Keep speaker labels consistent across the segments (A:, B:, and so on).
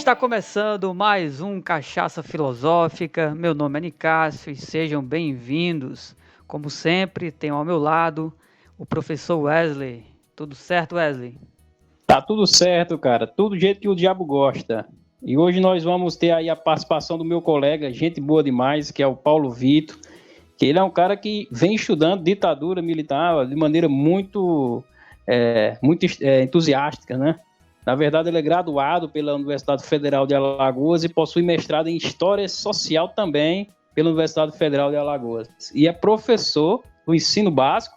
A: Está começando mais um Cachaça Filosófica. Meu nome é Nicásio e sejam bem-vindos. Como sempre, tenho ao meu lado o professor Wesley. Tudo certo, Wesley?
B: Tá tudo certo, cara. Tudo do jeito que o diabo gosta. E hoje nós vamos ter aí a participação do meu colega, gente boa demais, que é o Paulo Vitor, que ele é um cara que vem estudando ditadura militar de maneira muito entusiástica, né? Na verdade, ele é graduado pela Universidade Federal de Alagoas e possui mestrado em História Social também pela Universidade Federal de Alagoas. E é professor do ensino básico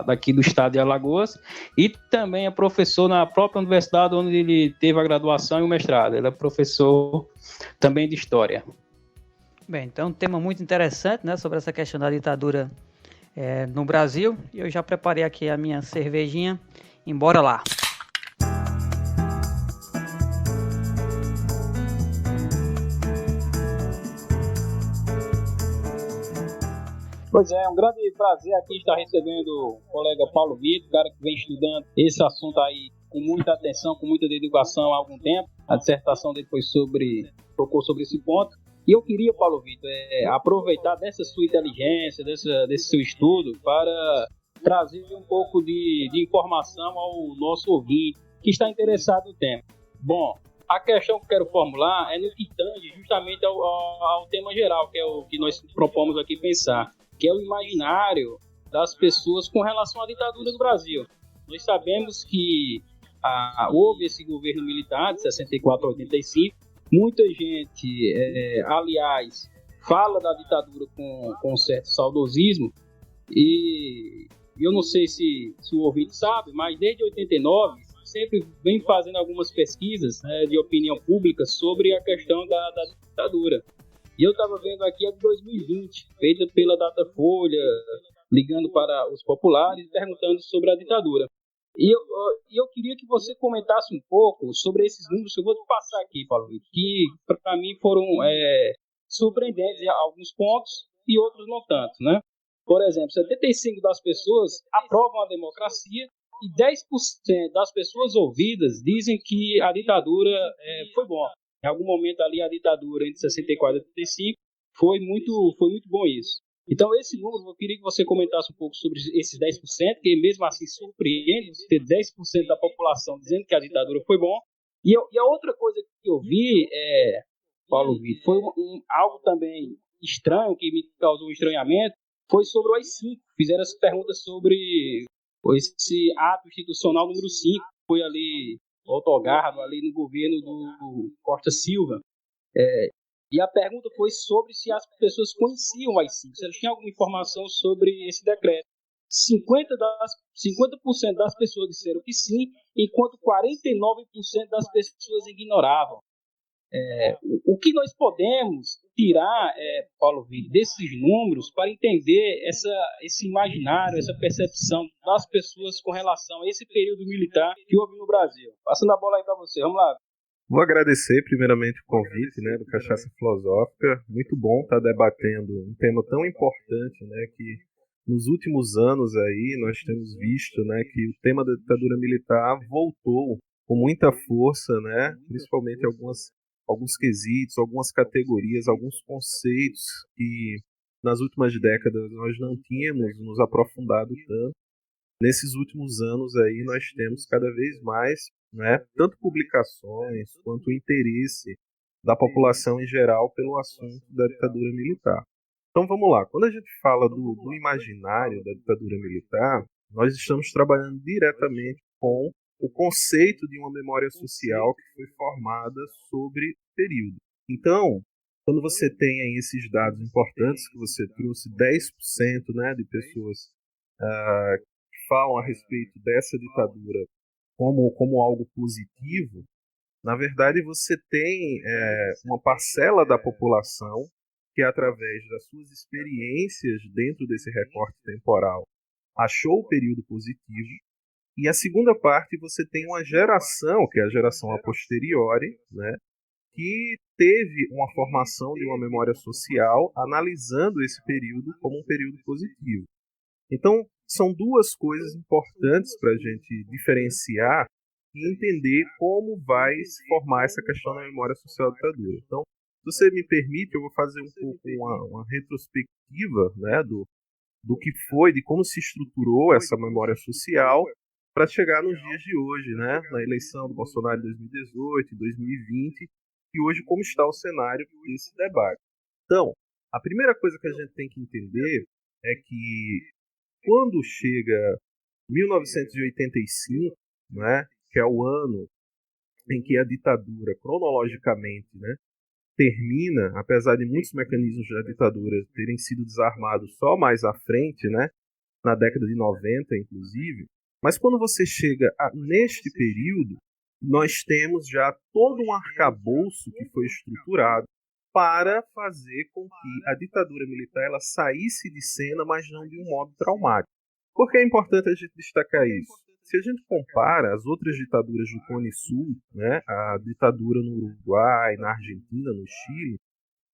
B: daqui do estado de Alagoas e também é professor na própria universidade onde ele teve a graduação e o mestrado. Ele é professor também de História.
A: Bem, então um tema muito interessante, né, sobre essa questão da ditadura no Brasil. E eu já preparei aqui a minha cervejinha. Embora lá.
B: Pois é um grande prazer aqui estar recebendo o colega Paulo Vitor, cara que vem estudando esse assunto aí com muita atenção, com muita dedicação há algum tempo. A dissertação dele tocou sobre esse ponto. E eu queria, Paulo Vitor, aproveitar dessa sua inteligência, desse seu estudo, para trazer um pouco de informação ao nosso ouvinte que está interessado no tema. Bom, a questão que eu quero formular é no que tange justamente ao tema geral, que é o que nós propomos aqui pensar, que é o imaginário das pessoas com relação à ditadura do Brasil. Nós sabemos que houve esse governo militar de 64 a 85, muita gente, aliás, fala da ditadura com um certo saudosismo, e eu não sei se o ouvinte sabe, mas desde 89 sempre vem fazendo algumas pesquisas, né, de opinião pública sobre a questão da ditadura. E eu estava vendo aqui a de 2020, feita pela Datafolha, ligando para os populares, perguntando sobre a ditadura. E eu queria que você comentasse um pouco sobre esses números que eu vou te passar aqui, Paulo, que para mim foram surpreendentes em alguns pontos e outros não tanto, né? Por exemplo, 75% das pessoas aprovam a democracia e 10% das pessoas ouvidas dizem que a ditadura foi bom. Em algum momento ali a ditadura entre 64 e 85 foi muito bom isso. Então esse número, eu queria que você comentasse um pouco sobre esses 10%, que mesmo assim surpreende você ter 10% da população dizendo que a ditadura foi bom. E a outra coisa que eu vi, Paulo Vitor, foi algo também estranho, que me causou um estranhamento, foi sobre o AI-5. Fizeram essa pergunta sobre esse ato institucional número 5, que foi ali autogardo ali no governo do Costa Silva. E a pergunta foi sobre se as pessoas conheciam o AI-5, se elas tinham alguma informação sobre esse decreto. 50% das pessoas disseram que sim, enquanto 49% das pessoas ignoravam. O que nós podemos tirar, Paulo Vitor, desses números para entender esse imaginário, essa percepção das pessoas com relação a esse período militar que houve no Brasil? Passando a bola aí para você, vamos lá.
C: Vou agradecer primeiramente o convite, né, do Cachaça Filosófica. Muito bom estar debatendo um tema tão importante, né, que nos últimos anos aí nós temos visto, né, que o tema da ditadura militar voltou com muita força, né, principalmente alguns quesitos, algumas categorias, alguns conceitos que nas últimas décadas nós não tínhamos nos aprofundado tanto. Nesses últimos anos aí nós temos cada vez mais, né, tanto publicações quanto o interesse da população em geral pelo assunto da ditadura militar. Então vamos lá, quando a gente fala do imaginário da ditadura militar, nós estamos trabalhando diretamente com o conceito de uma memória social que foi formada sobre o período. Então, quando você tem aí esses dados importantes que você trouxe, 10%, né, de pessoas que falam a respeito dessa ditadura como algo positivo, na verdade você tem uma parcela da população que, através das suas experiências dentro desse recorte temporal, achou o período positivo. E a segunda parte, você tem uma geração, que é a geração a posteriori, né, que teve uma formação de uma memória social analisando esse período como um período positivo. Então, são duas coisas importantes para a gente diferenciar e entender como vai se formar essa questão da memória social da ditadura. Então, se você me permite, eu vou fazer um pouco uma retrospectiva, né, do que foi, de como se estruturou essa memória social para chegar nos dias de hoje, né, na eleição do Bolsonaro em 2018, 2020, e hoje como está o cenário desse debate. Então, a primeira coisa que a gente tem que entender é que quando chega 1985, né, que é o ano em que a ditadura, cronologicamente, né, termina, apesar de muitos mecanismos da ditadura terem sido desarmados só mais à frente, né, na década de 90, inclusive, mas quando você chega neste período, nós temos já todo um arcabouço que foi estruturado para fazer com que a ditadura militar ela saísse de cena, mas não de um modo traumático. Por que é importante a gente destacar isso? Se a gente compara as outras ditaduras do Cone Sul, né, a ditadura no Uruguai, na Argentina, no Chile,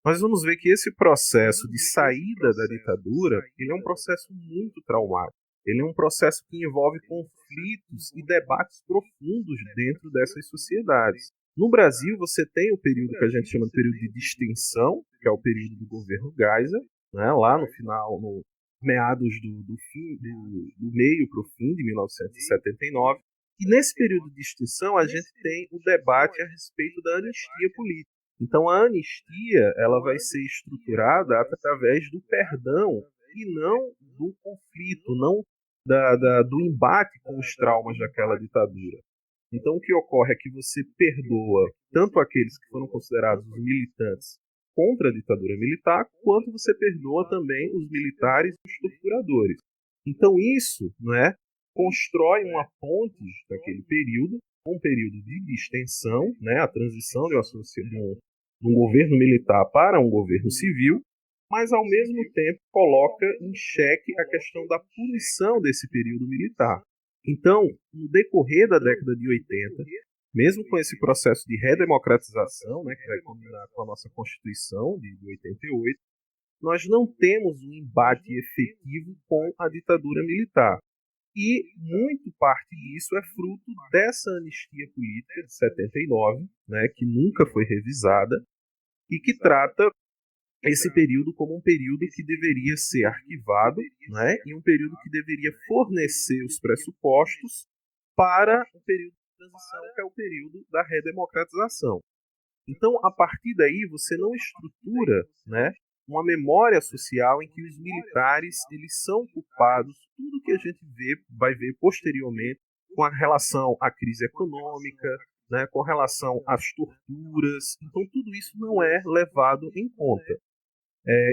C: nós vamos ver que esse processo de saída da ditadura ele é um processo muito traumático. Ele é um processo que envolve conflitos e debates profundos dentro dessas sociedades. No Brasil, você tem o período que a gente chama de período de distensão, que é o período do governo Geisel, né, lá no final, no meados do meio para o fim de 1979. E nesse período de extinção, a gente tem o debate a respeito da anistia política. Então, a anistia ela vai ser estruturada através do perdão e não do conflito, não do embate com os traumas daquela ditadura. Então, o que ocorre é que você perdoa tanto aqueles que foram considerados os militantes contra a ditadura militar, quanto você perdoa também os militares e os torturadores. Então, isso, não é, constrói uma ponte daquele período, um período de distensão, né, a transição de um governo militar para um governo civil, mas ao mesmo tempo coloca em xeque a questão da punição desse período militar. Então, no decorrer da década de 80, mesmo com esse processo de redemocratização, né, que vai combinar com a nossa Constituição de 88, nós não temos um embate efetivo com a ditadura militar. E muito parte disso é fruto dessa anistia política de 79, né, que nunca foi revisada, e que trata esse período como um período que deveria ser arquivado, né, e um período que deveria fornecer os pressupostos para o período de transição, que é o período da redemocratização. Então, a partir daí, você não estrutura, né, uma memória social em que os militares eles são culpados, tudo que a gente vai ver posteriormente com a relação à crise econômica, né, com relação às torturas. Então, tudo isso não é levado em conta.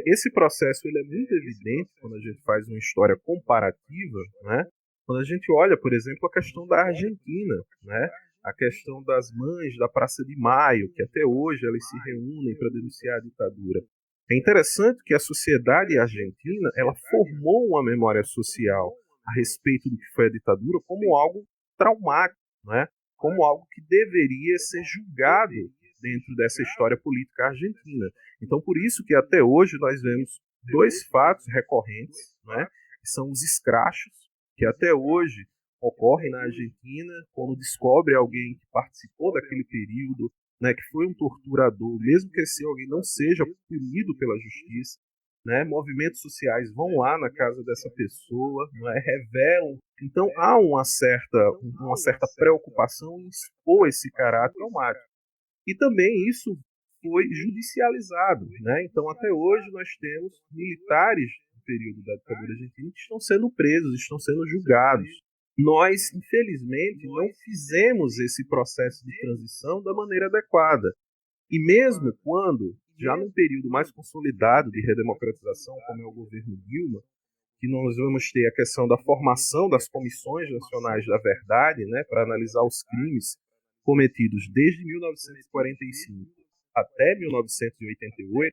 C: Esse processo ele é muito evidente quando a gente faz uma história comparativa, né? Quando a gente olha, por exemplo, a questão da Argentina, né? A questão das mães da Praça de Maio, que até hoje elas se reúnem para denunciar a ditadura. É interessante que a sociedade argentina ela formou uma memória social a respeito do que foi a ditadura como algo traumático, né? Como algo que deveria ser julgado dentro dessa história política argentina. Então, por isso que até hoje nós vemos dois fatos recorrentes, né, que são os escrachos, que até hoje ocorrem na Argentina, quando descobre alguém que participou daquele período, né, que foi um torturador, mesmo que esse alguém não seja punido pela justiça, né, movimentos sociais vão lá na casa dessa pessoa, né, revelam. Então, há uma certa preocupação em expor esse caráter traumático. E também isso foi judicializado, né? Então, até hoje, nós temos militares do período da ditadura argentina que estão sendo presos, estão sendo julgados. Nós, infelizmente, não fizemos esse processo de transição da maneira adequada. E mesmo quando, já num período mais consolidado de redemocratização, como é o governo Dilma, que nós vamos ter a questão da formação das comissões nacionais da verdade, né, para analisar os crimes cometidos desde 1945 até 1988,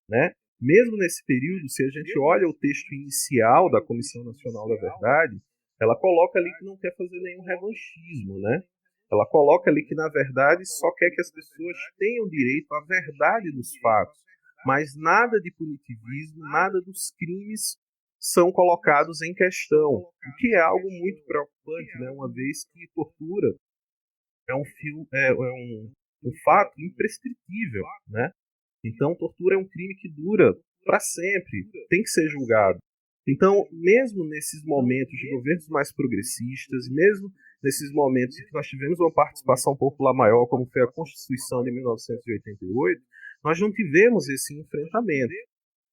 C: né? Mesmo nesse período, se a gente olha o texto inicial da Comissão Nacional da Verdade, ela coloca ali que não quer fazer nenhum revanchismo, né? Ela coloca ali que, na verdade, só quer que as pessoas tenham direito à verdade dos fatos, mas nada de punitivismo, nada dos crimes são colocados em questão, o que é algo muito preocupante, né? Uma vez que tortura um fato imprescritível, né? Então, tortura é um crime que dura para sempre, tem que ser julgado. Então, mesmo nesses momentos de governos mais progressistas, mesmo nesses momentos em que nós tivemos uma participação popular maior, como foi a Constituição de 1988, nós não tivemos esse enfrentamento.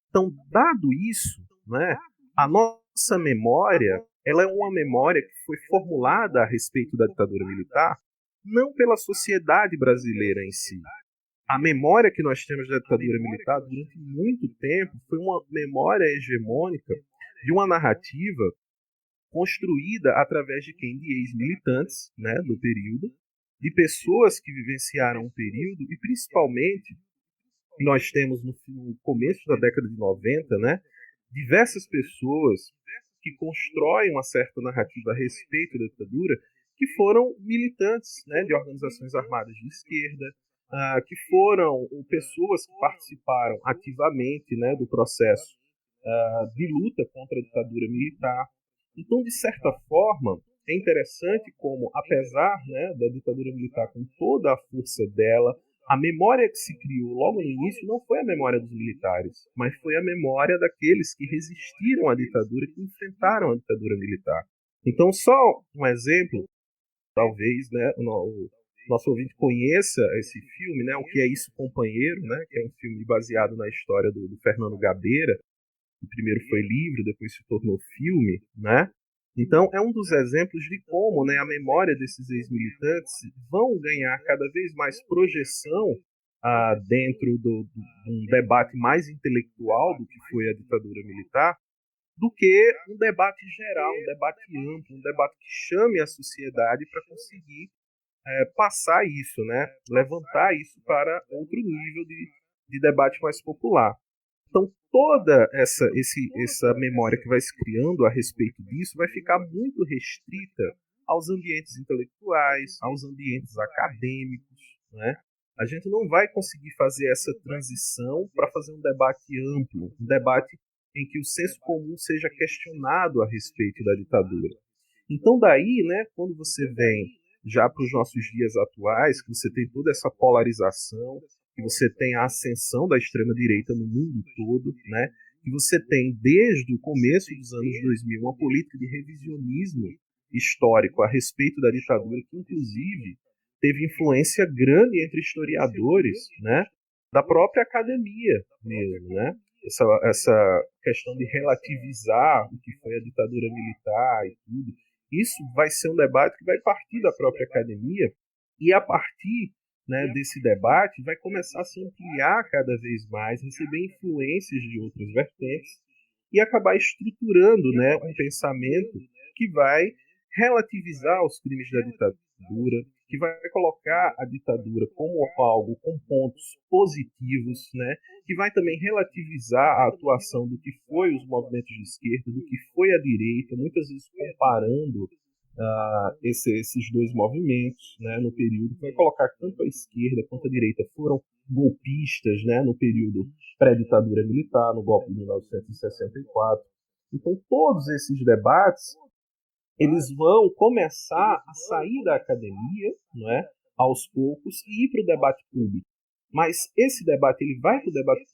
C: Então, dado isso, né, a nossa memória, ela é uma memória que foi formulada a respeito da ditadura militar, não pela sociedade brasileira em si. A memória que nós temos da ditadura militar durante muito tempo foi uma memória hegemônica de uma narrativa construída através de quem? De ex-militantes, né, do período, de pessoas que vivenciaram o período e principalmente nós temos no começo da década de 90, né, diversas pessoas que constroem uma certa narrativa a respeito da ditadura que foram militantes, né, de organizações armadas de esquerda, que foram pessoas que participaram ativamente, né, do processo de luta contra a ditadura militar. Então, de certa forma, é interessante como, apesar, né, da ditadura militar com toda a força dela, a memória que se criou logo no início não foi a memória dos militares, mas foi a memória daqueles que resistiram à ditadura, que enfrentaram a ditadura militar. Então, só um exemplo, talvez, né, o nosso ouvinte conheça esse filme, né, O Que É Isso, Companheiro, né, que é um filme baseado na história do Fernando Gabeira. O primeiro foi livro, depois se tornou filme, né? Então, é um dos exemplos de como, né, a memória desses ex-militantes vão ganhar cada vez mais projeção dentro de um debate mais intelectual do que foi a ditadura militar, do que um debate geral, um debate amplo, um debate que chame a sociedade para conseguir passar isso, né, levantar isso para outro nível de debate mais popular. Então, toda essa memória que vai se criando a respeito disso vai ficar muito restrita aos ambientes intelectuais, aos ambientes acadêmicos, né? A gente não vai conseguir fazer essa transição para fazer um debate amplo, um debate em que o senso comum seja questionado a respeito da ditadura. Então, daí, né, quando você vem já para os nossos dias atuais, que você tem toda essa polarização, que você tem a ascensão da extrema-direita no mundo todo, né? Que você tem, desde o começo dos anos 2000, uma política de revisionismo histórico a respeito da ditadura, que inclusive teve influência grande entre historiadores, né? Da própria academia mesmo, né? Essa questão de relativizar o que foi a ditadura militar e tudo. Isso vai ser um debate que vai partir da própria academia e a partir, né, desse debate vai começar a se ampliar cada vez mais, receber influências de outras vertentes e acabar estruturando, né, um pensamento que vai relativizar os crimes da ditadura, que vai colocar a ditadura como algo com pontos positivos, né, que vai também relativizar a atuação do que foi os movimentos de esquerda, do que foi a direita, muitas vezes comparando esses dois movimentos, né, no período, que vai colocar que tanto a esquerda quanto a direita foram golpistas, né, no período pré-ditadura militar, no golpe de 1964. Então, todos esses debates eles vão começar a sair da academia, não é, aos poucos, e ir para o debate público. Mas esse debate ele vai para o debate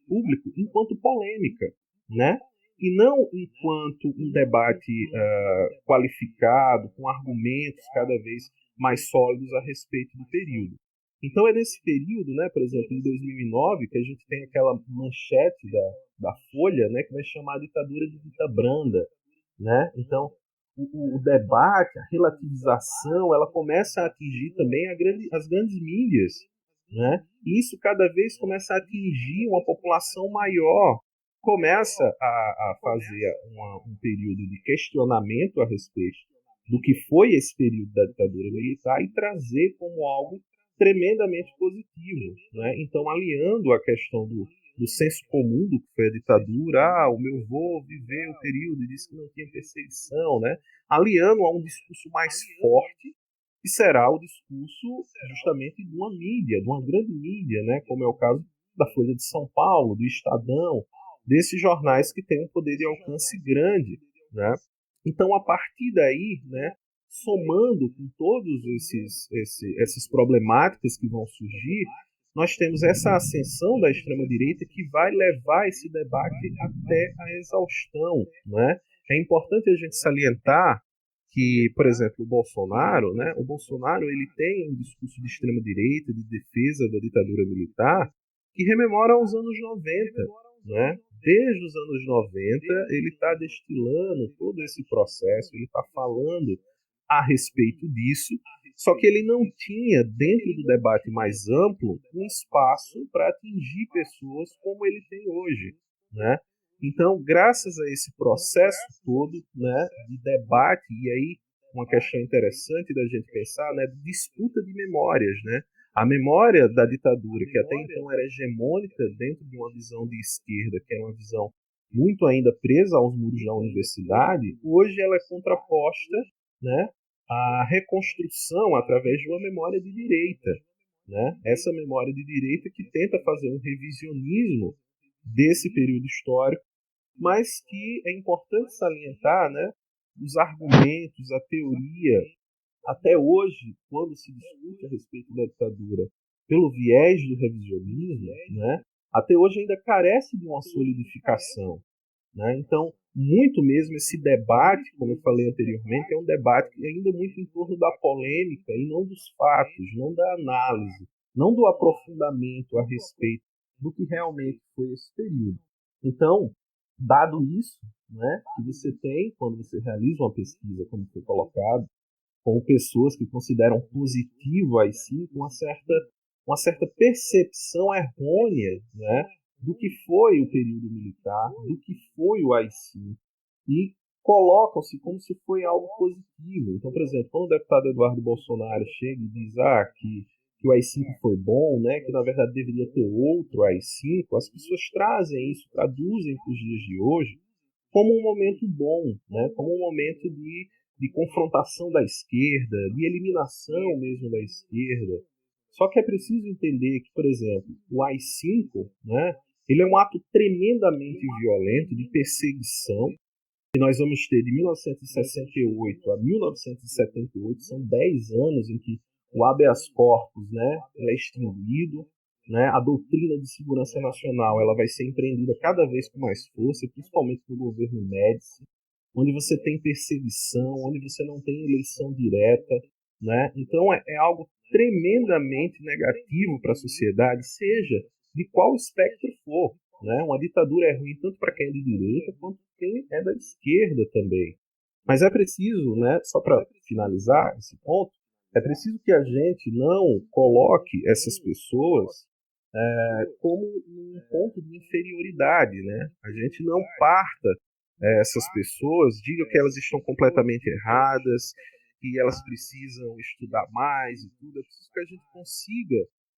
C: público enquanto polêmica, né? E não enquanto um debate qualificado, com argumentos cada vez mais sólidos a respeito do período. Então é nesse período, né, por exemplo, em 2009, que a gente tem aquela manchete da Folha, né, que vai chamar a ditadura de dita branda, né? Então o debate, a relativização, ela começa a atingir também as grandes mídias, né? E isso cada vez começa a atingir uma população maior, começa a fazer um período de questionamento a respeito do que foi esse período da ditadura militar e trazer como algo tremendamente positivo, né? Então, aliando a questão do senso comum do que foi a ditadura, o meu avô viveu o período e disse que não tinha perseguição, né? Aliando a um discurso mais forte, que será o discurso justamente de uma mídia, de uma grande mídia, né? Como é o caso da Folha de São Paulo, do Estadão, desses jornais que têm um poder de alcance grande, né? Então, a partir daí, né, somando com todos essas problemáticas que vão surgir, nós temos essa ascensão da extrema-direita que vai levar esse debate até a exaustão, né? É importante a gente salientar que, por exemplo, o Bolsonaro, né? O Bolsonaro ele tem um discurso de extrema-direita, de defesa da ditadura militar, que rememora os anos 90, né? Desde os anos 90, ele está destilando todo esse processo, ele está falando a respeito disso, só que ele não tinha, dentro do debate mais amplo, um espaço para atingir pessoas como ele tem hoje, né? Então, graças a esse processo todo, né, de debate, e aí uma questão interessante da gente pensar, né, de disputa de memórias, né? A memória da ditadura, que até então era hegemônica dentro de uma visão de esquerda, que era uma visão muito ainda presa aos muros da universidade, hoje ela é contraposta, né, à reconstrução através de uma memória de direita, né? Essa memória de direita que tenta fazer um revisionismo desse período histórico, mas que é importante salientar, né, os argumentos, a teoria. Até hoje, quando se discute a respeito da ditadura pelo viés do revisionismo, né, até hoje ainda carece de uma solidificação, né? Então, muito mesmo esse debate, como eu falei anteriormente, é um debate ainda muito em torno da polêmica e não dos fatos, não da análise, não do aprofundamento a respeito do que realmente foi esse período. Então, dado isso, né, que você tem quando você realiza uma pesquisa, como foi colocado, com pessoas que consideram positivo a AI-5, uma certa percepção errônea, né, do que foi o período militar, do que foi o AI-5, e colocam-se como se foi algo positivo. Então, por exemplo, quando o deputado Eduardo Bolsonaro chega e diz que o AI-5 foi bom, né, que na verdade deveria ter outro AI-5, as pessoas trazem isso, traduzem para os dias de hoje como um momento bom, né, como um momento de confrontação da esquerda, de eliminação mesmo da esquerda. Só que é preciso entender que, por exemplo, o AI-5, né, ele é um ato tremendamente violento de perseguição, que nós vamos ter de 1968 a 1978, são 10 anos em que o habeas corpus, né, é extinguido, né, a doutrina de segurança nacional ela vai ser empreendida cada vez com mais força, principalmente no governo Médici, onde você tem perseguição, onde você não tem eleição direta, né? Então é algo tremendamente negativo para a sociedade, seja de qual espectro for, né? Uma ditadura é ruim tanto para quem é de direita quanto para quem é da esquerda também. Mas é preciso, né, só para finalizar esse ponto, é preciso que a gente não coloque essas pessoas como um ponto de inferioridade, né? A gente não parta essas pessoas, diga que elas estão completamente erradas, que elas precisam estudar mais e tudo. É preciso que a gente consiga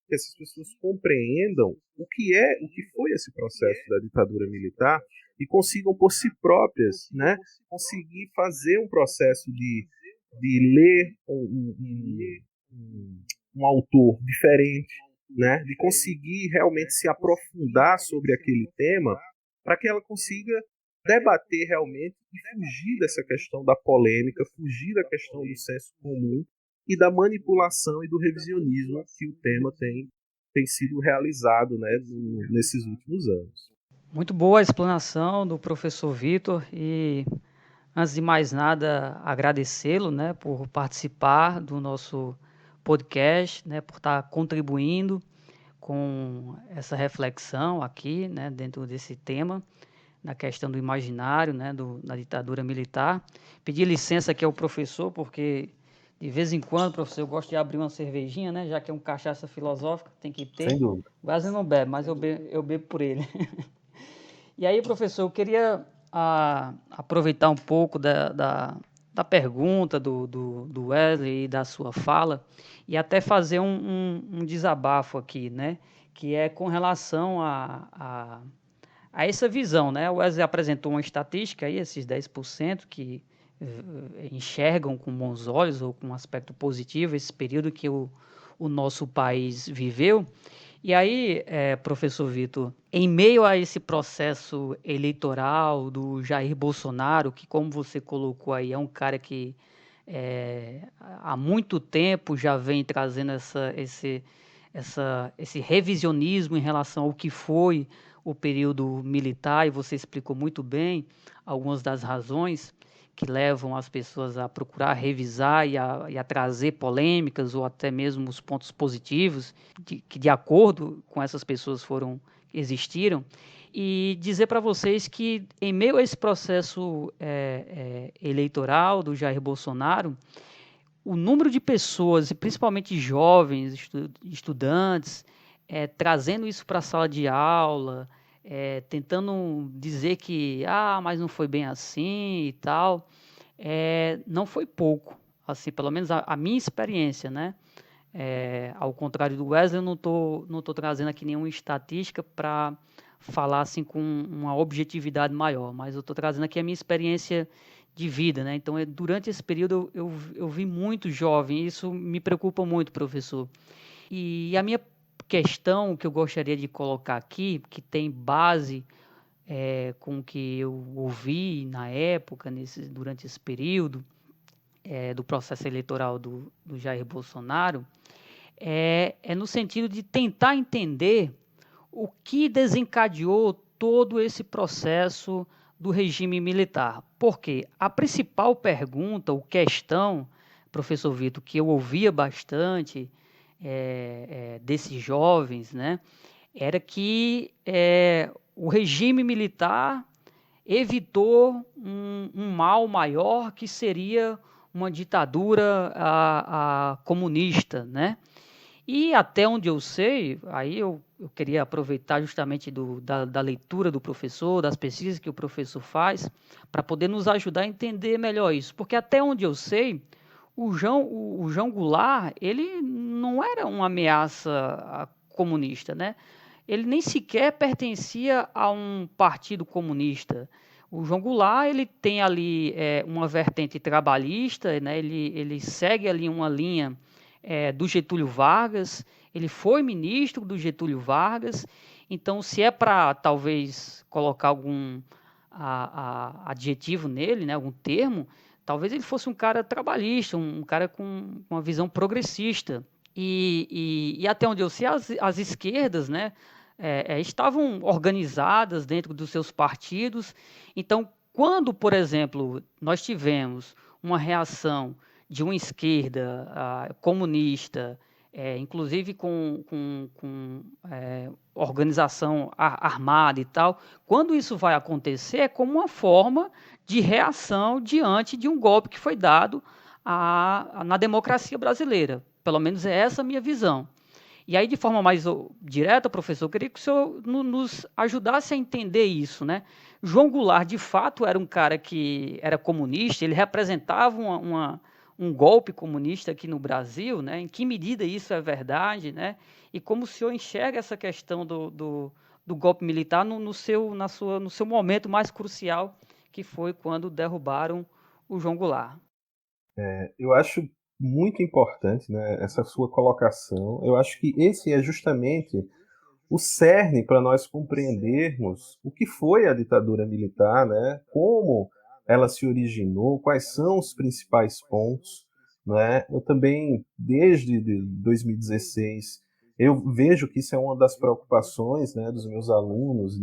C: que essas pessoas compreendam o que foi esse processo da ditadura militar e consigam por si próprias, né, conseguir fazer um processo de ler um autor diferente, né, de conseguir realmente se aprofundar sobre aquele tema para que ela consiga debater realmente e fugir dessa questão da polêmica, fugir da questão do senso comum e da manipulação e do revisionismo que o tema tem sido realizado, né, nesses últimos anos.
A: Muito boa a explanação do professor Vitor e, antes de mais nada, agradecê-lo, né, por participar do nosso podcast, né, por estar contribuindo com essa reflexão aqui, né, dentro desse tema, na questão do imaginário, né, da ditadura militar. Pedir licença aqui ao professor, porque de vez em quando, professor, eu gosto de abrir uma cervejinha, né, já que é um cachaça filosófica, tem que ter.
C: Sem dúvida.
A: O Wesley não bebe, mas eu bebo por ele. E aí, professor, eu queria aproveitar um pouco da pergunta do Wesley e da sua fala e até fazer um desabafo aqui, né? Que é com relação a essa visão, né? O Wesley apresentou uma estatística aí, esses 10% que enxergam com bons olhos ou com um aspecto positivo esse período que o nosso país viveu. E aí, professor Vitor, em meio a esse processo eleitoral do Jair Bolsonaro, que como você colocou aí, é um cara que há muito tempo já vem trazendo esse revisionismo em relação ao que foi o período militar, e você explicou muito bem algumas das razões que levam as pessoas a procurar revisar e a trazer polêmicas ou até mesmo os pontos positivos que de acordo com essas pessoas existiram, e dizer para vocês que em meio a esse processo eleitoral do Jair Bolsonaro, o número de pessoas, e principalmente jovens, estudantes, trazendo isso para a sala de aula, tentando dizer que, mas não foi bem assim e tal, não foi pouco, assim, pelo menos a minha experiência, né? Ao contrário do Wesley, eu não tô trazendo aqui nenhuma estatística para falar assim com uma objetividade maior, mas eu estou trazendo aqui a minha experiência de vida, né? Então, durante esse período eu vi muito jovem, e isso me preocupa muito, professor. E a minha questão que eu gostaria de colocar aqui, que tem base com o que eu ouvi na época, durante esse período do processo eleitoral do Jair Bolsonaro, é no sentido de tentar entender o que desencadeou todo esse processo do regime militar. Porque a principal pergunta, ou questão, professor Vitor, que eu ouvia bastante desses jovens, né, era que o regime militar evitou um mal maior, que seria uma ditadura comunista, né? E até onde eu sei, aí eu queria aproveitar justamente da leitura do professor, das pesquisas que o professor faz, para poder nos ajudar a entender melhor isso. Porque até onde eu sei, o João Goulart, ele não era uma ameaça comunista, né? Ele nem sequer pertencia a um partido comunista. O João Goulart, ele tem ali uma vertente trabalhista, né? Ele segue ali uma linha do Getúlio Vargas, ele foi ministro do Getúlio Vargas, então se é para talvez colocar algum adjetivo nele, né, algum termo, talvez ele fosse um cara trabalhista, um cara com uma visão progressista. E até onde eu sei, as esquerdas, né, estavam organizadas dentro dos seus partidos. Então, quando, por exemplo, nós tivemos uma reação de uma esquerda comunista, inclusive com organização armada e tal, quando isso vai acontecer, é como uma forma de reação diante de um golpe que foi dado na democracia brasileira. Pelo menos é essa a minha visão. E aí, de forma mais direta, professor, eu queria que o senhor nos ajudasse a entender isso, né? João Goulart, de fato, era um cara que era comunista, ele representava um golpe comunista aqui no Brasil, né? Em que medida isso é verdade, né? E como o senhor enxerga essa questão do golpe militar no seu momento mais crucial, que foi quando derrubaram o João Goulart?
C: Eu acho muito importante, né, essa sua colocação. Eu acho que esse é justamente o cerne para nós compreendermos o que foi a ditadura militar, né, como ela se originou, quais são os principais pontos. Né? Eu também, desde 2016, eu vejo que isso é uma das preocupações, né, dos meus alunos,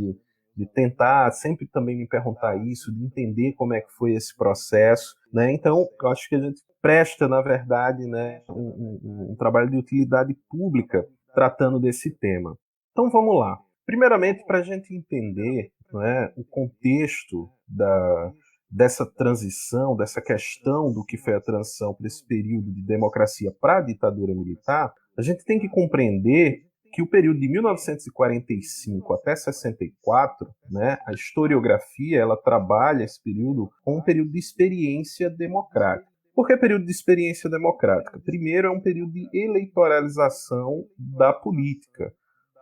C: de tentar sempre também me perguntar isso, de entender como é que foi esse processo. Né? Então, eu acho que a gente presta, na verdade, né, um trabalho de utilidade pública tratando desse tema. Então, vamos lá. Primeiramente, para a gente entender, né, o contexto dessa transição, dessa questão do que foi a transição para esse período de democracia para a ditadura militar, a gente tem que compreender que o período de 1945 até 64, né, a historiografia ela trabalha esse período como um período de experiência democrática. Por que período de experiência democrática? Primeiro, é um período de eleitoralização da política,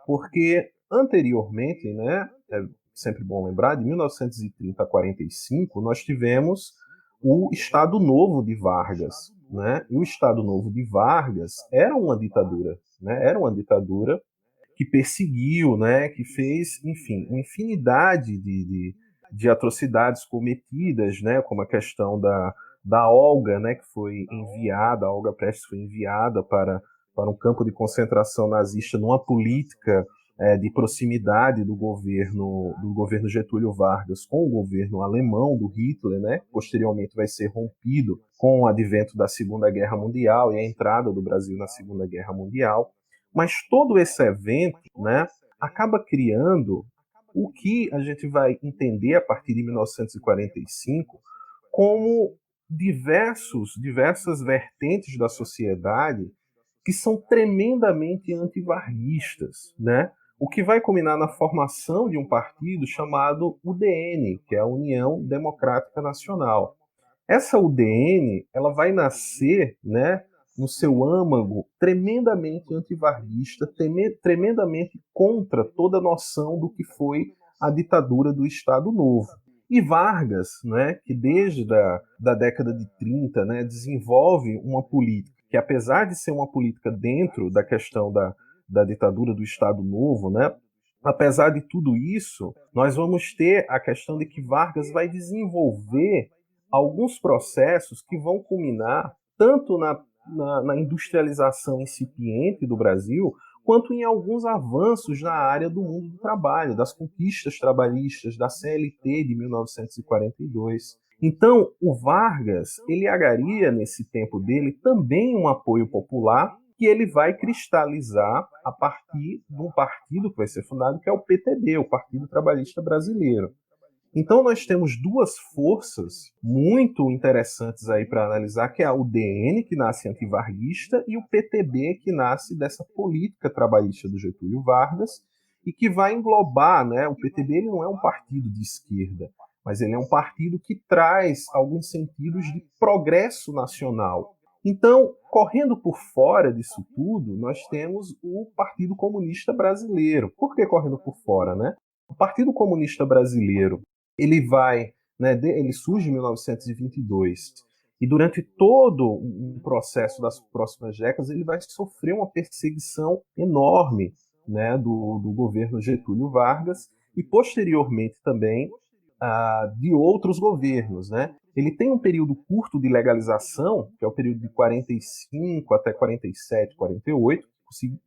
C: porque anteriormente, né, é sempre bom lembrar, de 1930 a 45, nós tivemos o Estado Novo de Vargas. Né? E o Estado Novo de Vargas era uma ditadura, né? Era uma ditadura que perseguiu, né? Que fez, enfim, uma infinidade de atrocidades cometidas, né? Como a questão da Olga, né, que foi enviada, a Olga Prestes foi enviada para um campo de concentração nazista numa política de proximidade do governo Getúlio Vargas com o governo alemão do Hitler, né? Posteriormente vai ser rompido com o advento da Segunda Guerra Mundial e a entrada do Brasil na Segunda Guerra Mundial. Mas todo esse evento, né, acaba criando o que a gente vai entender a partir de 1945 como diversas vertentes da sociedade que são tremendamente antivarguistas, né? O que vai culminar na formação de um partido chamado UDN, que é a União Democrática Nacional. Essa UDN, ela vai nascer, né, no seu âmago tremendamente antivarguista, tremendamente contra toda noção do que foi a ditadura do Estado Novo. E Vargas, né, que desde da década de 30, né, desenvolve uma política que, apesar de ser uma política dentro da questão da ditadura do Estado Novo, né, apesar de tudo isso, nós vamos ter a questão de que Vargas vai desenvolver alguns processos que vão culminar tanto na industrialização incipiente do Brasil, quanto em alguns avanços na área do mundo do trabalho, das conquistas trabalhistas, da CLT de 1942. Então, o Vargas, ele agaria nesse tempo dele também um apoio popular que ele vai cristalizar a partir de um partido que vai ser fundado, que é o PTB, o Partido Trabalhista Brasileiro. Então nós temos duas forças muito interessantes aí para analisar, que é a UDN, que nasce antivarguista, e o PTB, que nasce dessa política trabalhista do Getúlio Vargas, e que vai englobar, né, o PTB ele não é um partido de esquerda, mas ele é um partido que traz alguns sentidos de progresso nacional. Então, correndo por fora disso tudo, nós temos o Partido Comunista Brasileiro. Por que correndo por fora, né? O Partido Comunista Brasileiro, ele surge em 1922 e durante todo um processo das próximas décadas ele vai sofrer uma perseguição enorme, né, do governo Getúlio Vargas e posteriormente também de outros governos, né? Ele tem um período curto de legalização, que é o período de 45 até 47, 48,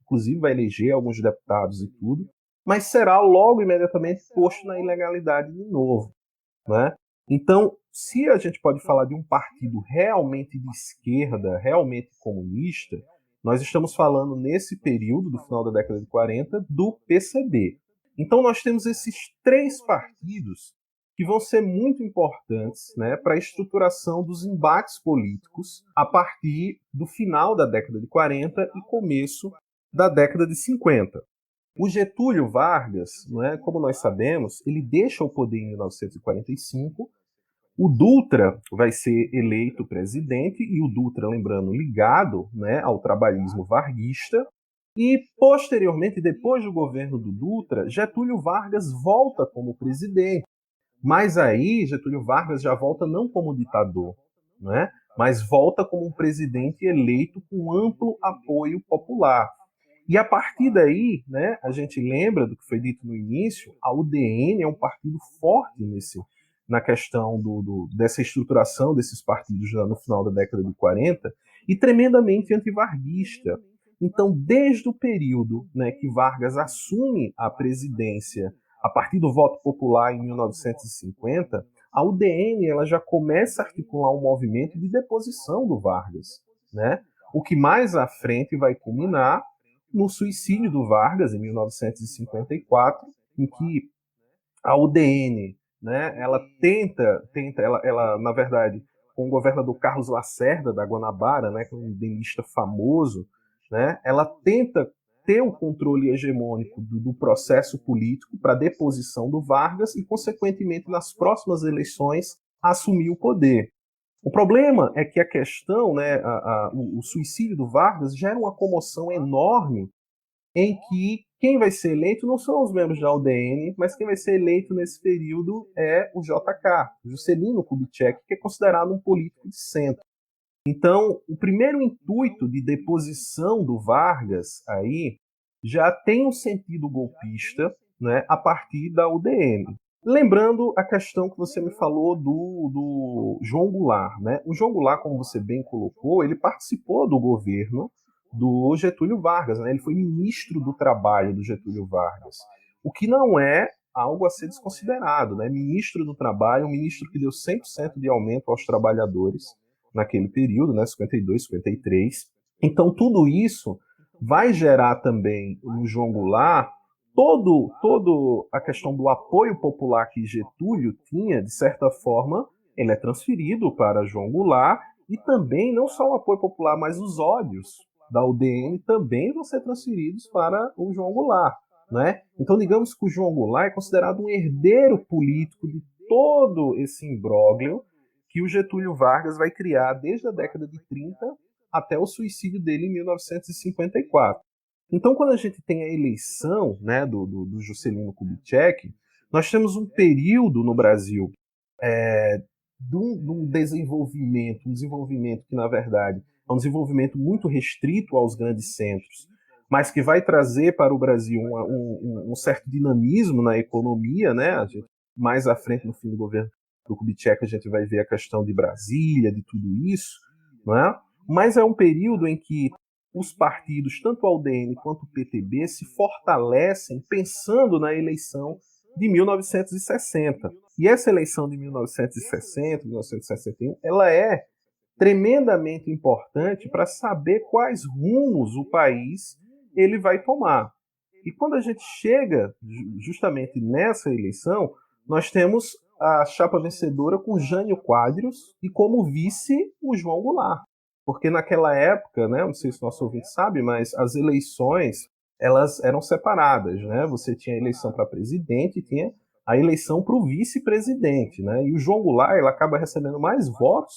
C: inclusive vai eleger alguns deputados e tudo, mas será logo imediatamente posto na ilegalidade de novo, né? Então, se a gente pode falar de um partido realmente de esquerda, realmente comunista, nós estamos falando nesse período, do final da década de 40, do PCB. Então nós temos esses três partidos que vão ser muito importantes, né, para a estruturação dos embates políticos a partir do final da década de 40 e começo da década de 50. O Getúlio Vargas, né, como nós sabemos, ele deixa o poder em 1945, o Dutra vai ser eleito presidente, e o Dutra, lembrando, ligado, né, ao trabalhismo varguista, e posteriormente, depois do governo do Dutra, Getúlio Vargas volta como presidente. Mas aí Getúlio Vargas já volta não como ditador, né? Mas volta como um presidente eleito com amplo apoio popular. E a partir daí, né, a gente lembra do que foi dito no início, a UDN é um partido forte na questão dessa estruturação desses partidos já no final da década de 40 e tremendamente antivarguista. Então, desde o período, né, que Vargas assume a presidência a partir do voto popular em 1950, a UDN ela já começa a articular um movimento de deposição do Vargas, né? O que mais à frente vai culminar no suicídio do Vargas, em 1954, em que a UDN, né, ela na verdade, com o governador Carlos Lacerda, da Guanabara, né, que é um udenista famoso, né, ela tenta ter o controle hegemônico do processo político para a deposição do Vargas e, consequentemente, nas próximas eleições, assumir o poder. O problema é que a questão, né, o suicídio do Vargas gera uma comoção enorme em que quem vai ser eleito não são os membros da UDN, mas quem vai ser eleito nesse período é o JK, Juscelino Kubitschek, que é considerado um político de centro. Então, o primeiro intuito de deposição do Vargas aí já tem um sentido golpista, né, a partir da UDN. Lembrando a questão que você me falou do João Goulart, né? O João Goulart, como você bem colocou, ele participou do governo do Getúlio Vargas, né? Ele foi ministro do Trabalho do Getúlio Vargas, o que não é algo a ser desconsiderado, né? Ministro do Trabalho, um ministro que deu 100% de aumento aos trabalhadores naquele período, né? 52, 53. Então, tudo isso vai gerar também no João Goulart todo a questão do apoio popular que Getúlio tinha, de certa forma, ele é transferido para João Goulart, e também não só o apoio popular, mas os ódios da UDN também vão ser transferidos para o João Goulart, né? Então, digamos que o João Goulart é considerado um herdeiro político de todo esse imbróglio que o Getúlio Vargas vai criar desde a década de 30 até o suicídio dele em 1954. Então, quando a gente tem a eleição, né, do Juscelino Kubitschek, nós temos um período no Brasil de um desenvolvimento que, na verdade, é um desenvolvimento muito restrito aos grandes centros, mas que vai trazer para o Brasil um certo dinamismo na economia, né? A gente, mais à frente, no fim do governo do Kubitschek, a gente vai ver a questão de Brasília, de tudo isso, não é? Mas é um período em que os partidos, tanto a UDN quanto o PTB, se fortalecem pensando na eleição de 1960. E essa eleição de 1960, 1961, ela é tremendamente importante para saber quais rumos o país ele vai tomar. E quando a gente chega justamente nessa eleição, nós temos a chapa vencedora com Jânio Quadros e como vice o João Goulart. Porque naquela época, né, não sei se o nosso ouvinte sabe, mas as eleições elas eram separadas, né? Você tinha a eleição para presidente e tinha a eleição para o vice-presidente, né? E o João Goulart ele acaba recebendo mais votos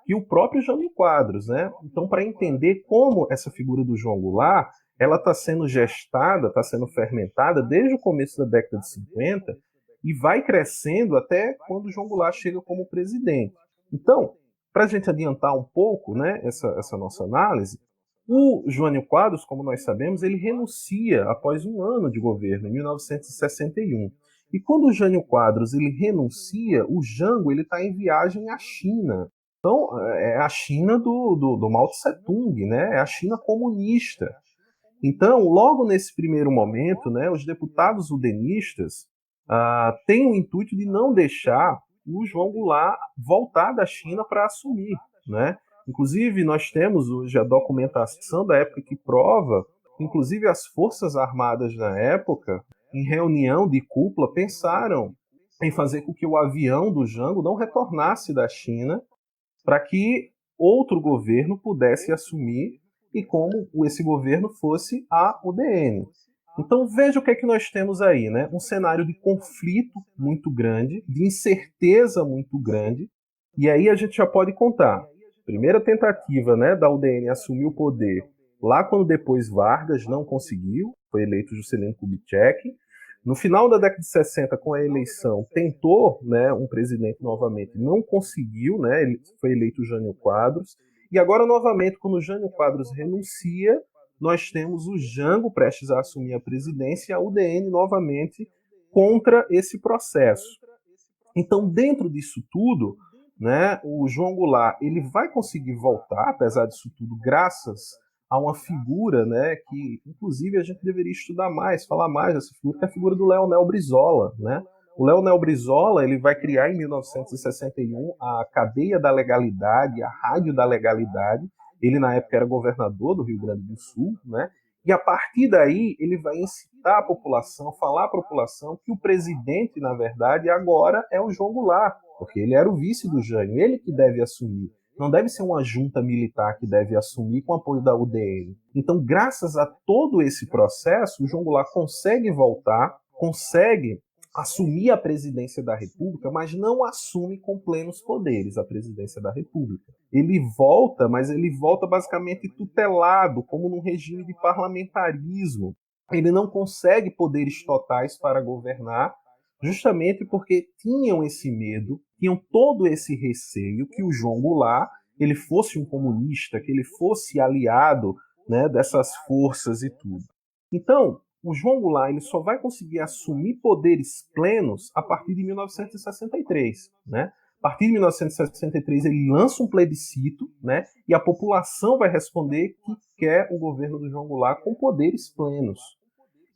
C: que o próprio Jânio Quadros, né? Então, para entender como essa figura do João Goulart ela está sendo gestada, está sendo fermentada desde o começo da década de 50 e vai crescendo até quando o João Goulart chega como presidente. Então, para a gente adiantar um pouco, né, essa nossa análise, o Jânio Quadros, como nós sabemos, ele renuncia após um ano de governo, em 1961. E quando o Jânio Quadros ele renuncia, o Jango está em viagem à China. Então, é a China do Mao Tse-tung, né? É a China comunista. Então, logo nesse primeiro momento, né, os deputados udenistas têm o intuito de não deixar o João Goulart voltar da China para assumir, né? Inclusive, nós temos hoje a documentação da época que prova, inclusive as Forças Armadas na época, em reunião de cúpula, pensaram em fazer com que o avião do Jango não retornasse da China para que outro governo pudesse assumir e como esse governo fosse a UDN. Então veja o que é que nós temos aí, né? Um cenário de conflito muito grande, de incerteza muito grande, e aí a gente já pode contar. Primeira tentativa, né, da UDN assumir o poder lá quando depois Vargas não conseguiu, foi eleito Juscelino Kubitschek. No final da década de 60, com a eleição, tentou, né, um presidente novamente, não conseguiu, né, ele foi eleito Jânio Quadros, e agora novamente, quando o Jânio Quadros renuncia, nós temos o Jango prestes a assumir a presidência e a UDN novamente contra esse processo. Então, dentro disso tudo, né, o João Goulart ele vai conseguir voltar, apesar disso tudo, graças a uma figura, né, que inclusive a gente deveria estudar mais, falar mais dessa figura, que é a figura do Leonel Brizola, né? O Leonel Brizola ele vai criar em 1961 a Cadeia da Legalidade, a Rádio da Legalidade. Ele na época era governador do Rio Grande do Sul, né? E a partir daí ele vai incitar a população, falar à população que o presidente, na verdade, agora é o João Goulart, porque ele era o vice do Jânio, ele que deve assumir. Não deve ser uma junta militar que deve assumir com apoio da UDN. Então, graças a todo esse processo, o João Goulart consegue voltar, consegue assumir a presidência da República, mas não assume com plenos poderes a presidência da República. Ele volta, mas ele volta basicamente tutelado, como num regime de parlamentarismo. Ele não consegue poderes totais para governar, justamente porque tinham esse medo, tinham todo esse receio que o João Goulart ele fosse um comunista, que ele fosse aliado, né, dessas forças e tudo. Então, o João Goulart ele só vai conseguir assumir poderes plenos a partir de 1963, né? A partir de 1963 ele lança um plebiscito, né? E a população vai responder que quer o governo do João Goulart com poderes plenos.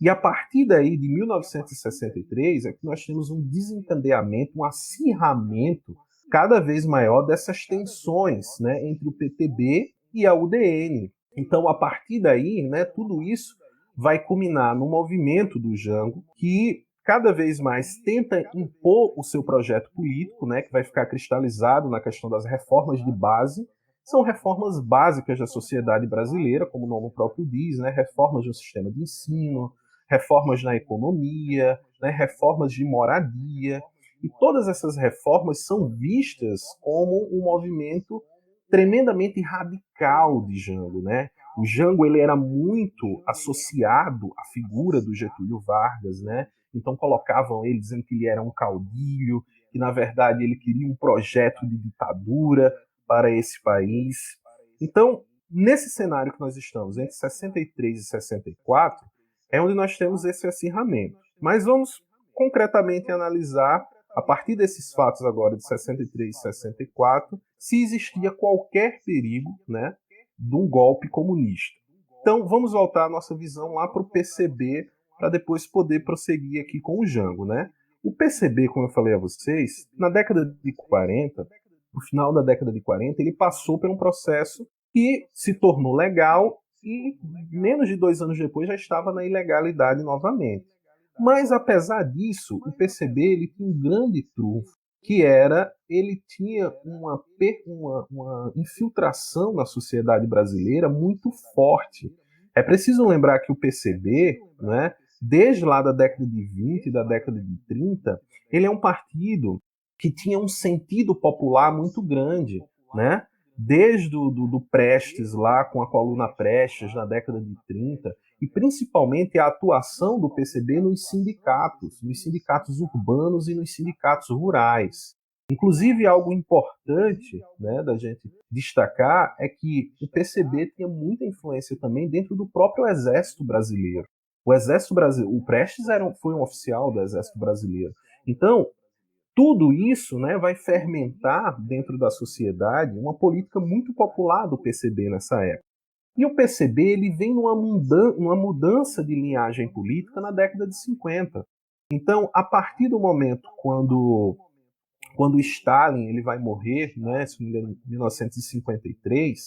C: E a partir daí, de 1963, é que nós temos um desencadeamento, um acirramento cada vez maior dessas tensões, né, entre o PTB e a UDN. Então, a partir daí, né, tudo isso vai culminar no movimento do Jango, que cada vez mais tenta impor o seu projeto político, né, que vai ficar cristalizado na questão das reformas de base. São reformas básicas da sociedade brasileira, como o nome próprio diz, né, reformas no sistema de ensino, reformas na economia, né, reformas de moradia. E todas essas reformas são vistas como um movimento tremendamente radical de Jango, né? O Jango ele era muito associado à figura do Getúlio Vargas, né? Então colocavam ele dizendo que ele era um caudilho, que na verdade ele queria um projeto de ditadura para esse país. Então, nesse cenário que nós estamos, entre 63 e 64, é onde nós temos esse acirramento. Mas vamos concretamente analisar, a partir desses fatos agora de 63 e 64, se existia qualquer perigo, né, de um golpe comunista. Então, vamos voltar a nossa visão lá para o PCB, para depois poder prosseguir aqui com o Jango, né? O PCB, como eu falei a vocês, na década de 40, no final da década de 40, ele passou por um processo que se tornou legal e menos de 2 anos depois já estava na ilegalidade novamente. Mas, apesar disso, o PCB ele tinha um grande trunfo, que era, ele tinha uma infiltração na sociedade brasileira muito forte. É preciso lembrar que o PCB, né, desde lá da década de 20 e da década de 30, ele é um partido que tinha um sentido popular muito grande, né? Desde do Prestes lá, com a coluna Prestes, na década de 30, e principalmente a atuação do PCB nos sindicatos urbanos e nos sindicatos rurais. Inclusive, algo importante, né, da gente destacar é que o PCB tinha muita influência também dentro do próprio Exército Brasileiro. O Prestes foi um oficial do Exército Brasileiro. Então, tudo isso, né, vai fermentar dentro da sociedade uma política muito popular do PCB nessa época. E o PCB ele vem numa mudança de linhagem política na década de 50. Então, a partir do momento quando Stalin ele vai morrer, né, se não me engano, em 1953,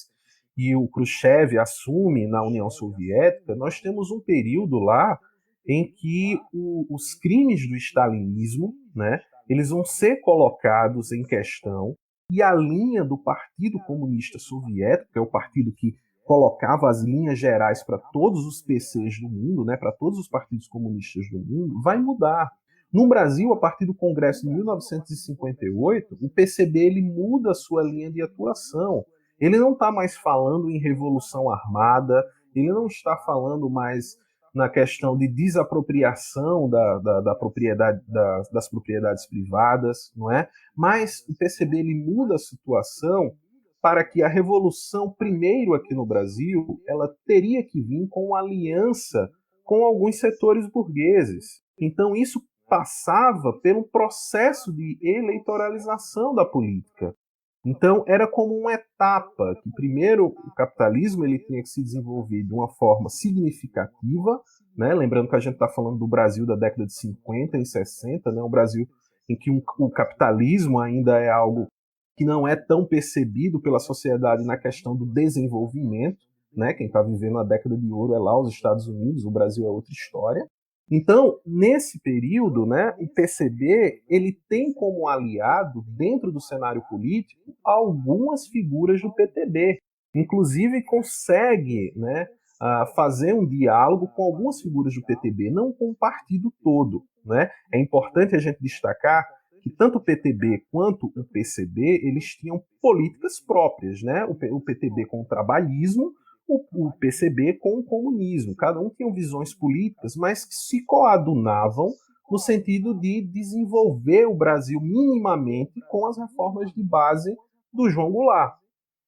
C: e o Khrushchev assume na União Soviética, nós temos um período lá em que os crimes do stalinismo, né, eles vão ser colocados em questão, e a linha do Partido Comunista Soviético, que é o partido que colocava as linhas gerais para todos os PCs do mundo, né, para todos os partidos comunistas do mundo, vai mudar. No Brasil, a partir do Congresso de 1958, o PCB ele muda a sua linha de atuação. Ele não está mais falando em revolução armada, ele não está falando mais na questão de desapropriação da propriedade, das propriedades privadas, não é? Mas o PCB ele muda a situação para que a revolução, primeiro aqui no Brasil, ela teria que vir com uma aliança com alguns setores burgueses. Então isso passava por um processo de eleitoralização da política. Então era como uma etapa que primeiro o capitalismo ele tinha que se desenvolver de uma forma significativa, né? Lembrando que a gente está falando do Brasil da década de 50 e 60, né? Um Brasil em que o capitalismo ainda é algo que não é tão percebido pela sociedade na questão do desenvolvimento, né? Quem está vivendo a década de ouro é lá os Estados Unidos, o Brasil é outra história. Então, nesse período, né, o PCB ele tem como aliado, dentro do cenário político, algumas figuras do PTB. Inclusive, consegue, né, fazer um diálogo com algumas figuras do PTB, não com o partido todo, né? É importante a gente destacar que tanto o PTB quanto o PCB eles tinham políticas próprias, né? O PTB com o trabalhismo, o PCB com o comunismo. Cada um tinha visões políticas, mas que se coadunavam no sentido de desenvolver o Brasil minimamente com as reformas de base do João Goulart.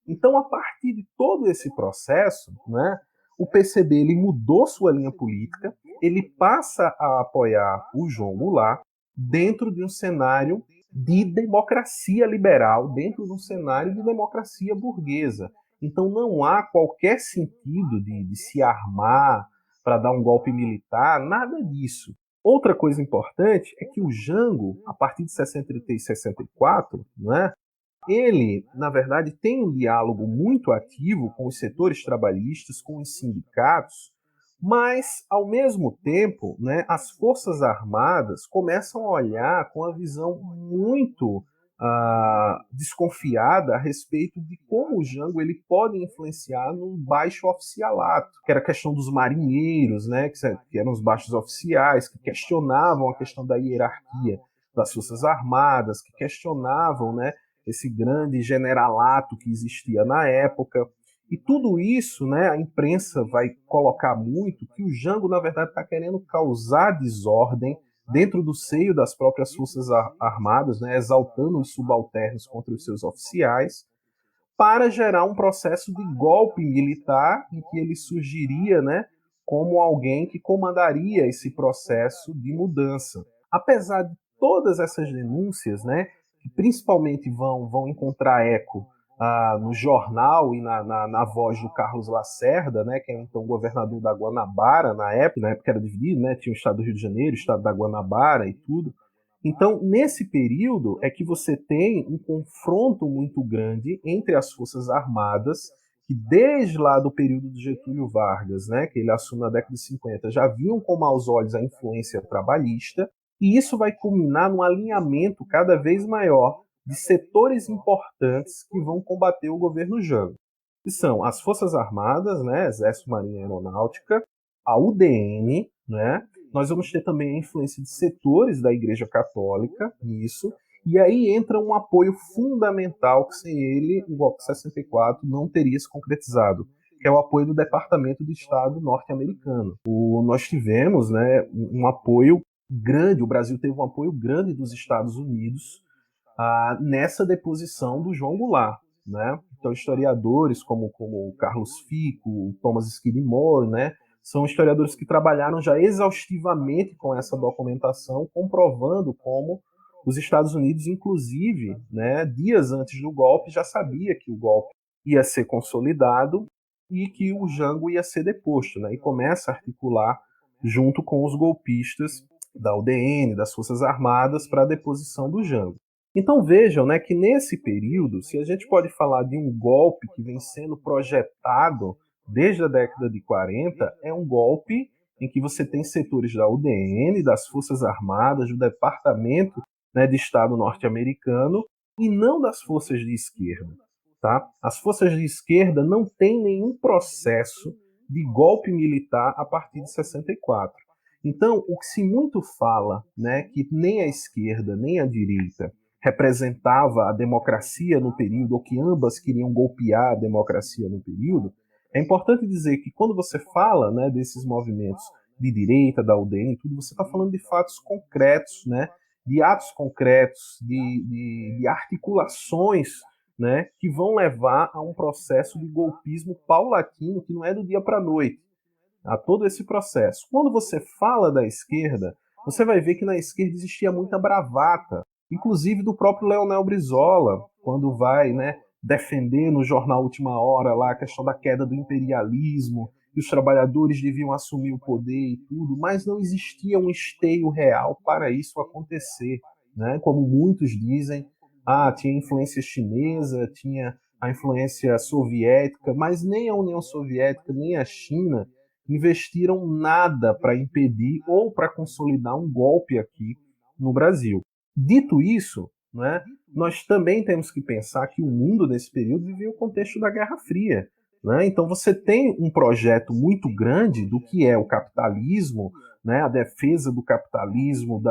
C: Então, a partir de todo esse processo, né, o PCB ele mudou sua linha política, ele passa a apoiar o João Goulart dentro de um cenário de democracia liberal, dentro de um cenário de democracia burguesa. Então não há qualquer sentido de se armar para dar um golpe militar, nada disso. Outra coisa importante é que o Jango, a partir de 63 e 64, né, ele, na verdade, tem um diálogo muito ativo com os setores trabalhistas, com os sindicatos, mas, ao mesmo tempo, né, as Forças Armadas começam a olhar com a visão muito desconfiada a respeito de como o Jango ele pode influenciar no baixo oficialato, que era a questão dos marinheiros, né, que eram os baixos oficiais, que questionavam a questão da hierarquia das Forças Armadas, que questionavam, né, esse grande generalato que existia na época. E tudo isso, né, a imprensa vai colocar muito que o Jango, na verdade, está querendo causar desordem dentro do seio das próprias Forças Armadas, né, exaltando os subalternos contra os seus oficiais, para gerar um processo de golpe militar em que ele surgiria, né, como alguém que comandaria esse processo de mudança. Apesar de todas essas denúncias, né, que principalmente vão encontrar eco no jornal e na voz do Carlos Lacerda, né, que é então governador da Guanabara na época era dividido, né, tinha o estado do Rio de Janeiro, o estado da Guanabara e tudo. Então, nesse período é que você tem um confronto muito grande entre as Forças Armadas, que desde lá do período de Getúlio Vargas, né, que ele assume na década de 50, já viam com maus olhos a influência trabalhista, e isso vai culminar num alinhamento cada vez maior de setores importantes que vão combater o governo Jango, que são as Forças Armadas, né, Exército, Marinha e Aeronáutica, a UDN, né, nós vamos ter também a influência de setores da Igreja Católica nisso, e aí entra um apoio fundamental que sem ele o golpe de 64 não teria se concretizado, que é o apoio do Departamento de Estado norte-americano. Nós tivemos, né, um apoio grande, o Brasil teve um apoio grande dos Estados Unidos nessa deposição do João Goulart, né? Então, historiadores como o Carlos Fico, o Thomas Skidmore, né, são historiadores que trabalharam já exaustivamente com essa documentação, comprovando como os Estados Unidos, inclusive, né, dias antes do golpe, já sabia que o golpe ia ser consolidado e que o Jango ia ser deposto, né, e começa a articular junto com os golpistas da UDN, das Forças Armadas, para a deposição do Jango. Então vejam, né, que nesse período, se a gente pode falar de um golpe que vem sendo projetado desde a década de 40, é um golpe em que você tem setores da UDN, das Forças Armadas, do Departamento, né, de Estado norte-americano, e não das forças de esquerda. Tá? As forças de esquerda não têm nenhum processo de golpe militar a partir de 64. Então, o que se muito fala, né, que nem a esquerda nem a direita representava a democracia no período, ou que ambas queriam golpear a democracia no período, é importante dizer que quando você fala, né, desses movimentos de direita, da UDN e tudo, você está falando de fatos concretos, né, de atos concretos, de articulações, né, que vão levar a um processo de golpismo paulatino que não é do dia para a noite, a todo esse processo. Quando você fala da esquerda, você vai ver que na esquerda existia muita bravata, inclusive do próprio Leonel Brizola, quando vai, né, defender no jornal Última Hora lá a questão da queda do imperialismo, que os trabalhadores deviam assumir o poder e tudo, mas não existia um esteio real para isso acontecer, né? Como muitos dizem, tinha influência chinesa, tinha a influência soviética, mas nem a União Soviética, nem a China investiram nada para impedir ou para consolidar um golpe aqui no Brasil. Dito isso, né, nós também temos que pensar que o mundo nesse período vivia o contexto da Guerra Fria. Né? Então você tem um projeto muito grande do que é o capitalismo, né, a defesa do capitalismo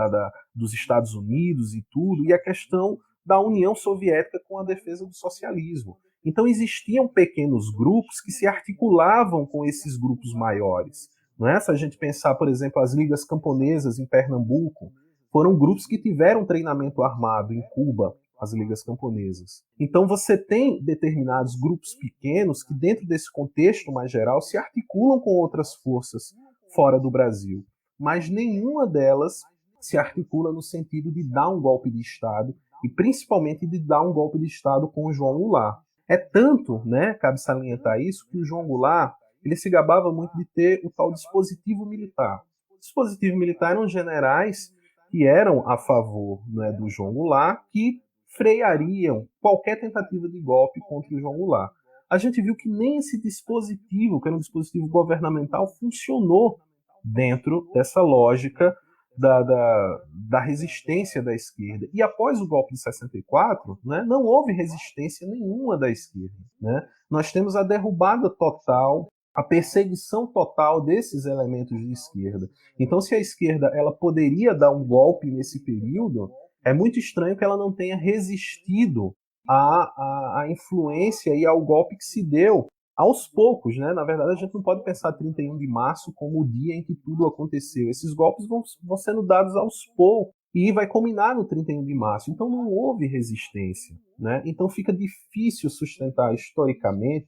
C: dos Estados Unidos e tudo, e a questão da União Soviética com a defesa do socialismo. Então existiam pequenos grupos que se articulavam com esses grupos maiores. Né? Se a gente pensar, por exemplo, as ligas camponesas em Pernambuco, foram grupos que tiveram treinamento armado em Cuba as ligas camponesas. Então você tem determinados grupos pequenos que, dentro desse contexto mais geral, se articulam com outras forças fora do Brasil, mas nenhuma delas se articula no sentido de dar um golpe de Estado, e principalmente de dar um golpe de Estado com o João Goulart. É tanto, né, cabe salientar isso, que o João Goulart ele se gabava muito de ter o tal dispositivo militar. O dispositivo militar eram generais que eram a favor, né, do João Goulart, que freariam qualquer tentativa de golpe contra o João Goulart. A gente viu que nem esse dispositivo, que era um dispositivo governamental, funcionou dentro dessa lógica da resistência da esquerda. E após o golpe de 64, né, não houve resistência nenhuma da esquerda. Né? Nós temos a derrubada total, a perseguição total desses elementos de esquerda. Então, se a esquerda ela poderia dar um golpe nesse período, é muito estranho que ela não tenha resistido à influência e ao golpe que se deu aos poucos, né? Na verdade, a gente não pode pensar 31 de março como o dia em que tudo aconteceu. Esses golpes vão sendo dados aos poucos e vai culminar no 31 de março. Então não houve resistência, né? Então fica difícil sustentar historicamente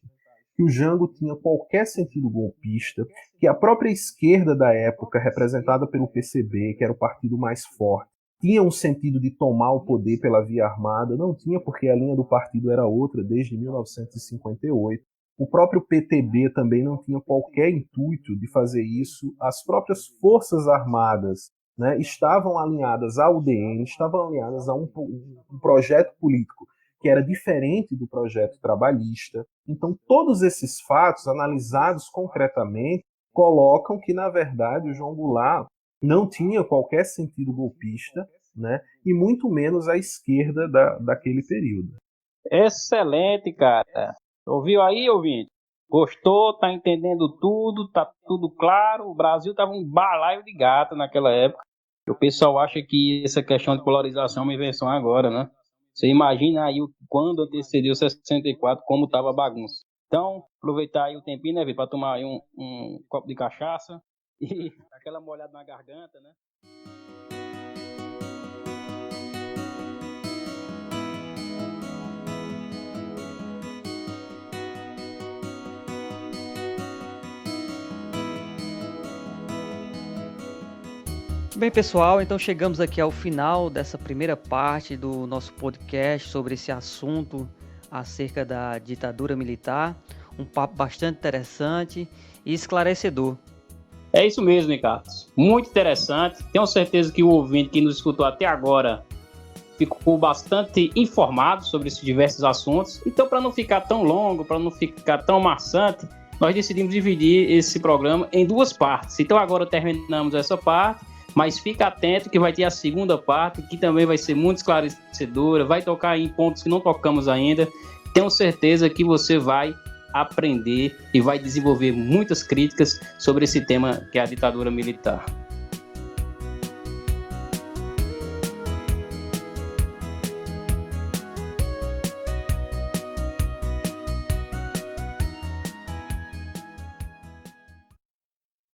C: que o Jango tinha qualquer sentido golpista, que a própria esquerda da época, representada pelo PCB, que era o partido mais forte, tinha um sentido de tomar o poder pela via armada. Não tinha, porque a linha do partido era outra desde 1958. O próprio PTB também não tinha qualquer intuito de fazer isso. As próprias Forças Armadas, né, estavam alinhadas à UDN, estavam alinhadas a um projeto político que era diferente do projeto trabalhista. Então, todos esses fatos, analisados concretamente, colocam que, na verdade, o João Goulart não tinha qualquer sentido golpista, né, e muito menos a esquerda daquele período.
B: Excelente, cara. Ouviu aí, ouvinte? Gostou? Tá entendendo tudo? Tá tudo claro? O Brasil tava um balaio de gato naquela época. O pessoal acha que essa questão de polarização é uma invenção agora, né? Você imagina aí quando antecedeu 64, como tava a bagunça. Então, aproveitar aí o tempinho, né, Vitor, para tomar aí um copo de cachaça e aquela molhada na garganta, né?
A: Bem, pessoal, então chegamos aqui ao final dessa primeira parte do nosso podcast sobre esse assunto acerca da ditadura militar. Um papo bastante interessante e esclarecedor.
B: É isso mesmo, Ricardo. Muito interessante. Tenho certeza que o ouvinte que nos escutou até agora ficou bastante informado sobre esses diversos assuntos. Então, para não ficar tão longo, para não ficar tão maçante, nós decidimos dividir esse programa em duas partes. Então, agora terminamos essa parte, mas fica atento que vai ter a segunda parte, que também vai ser muito esclarecedora, vai tocar em pontos que não tocamos ainda. Tenho certeza que você vai aprender e vai desenvolver muitas críticas sobre esse tema que é a ditadura militar.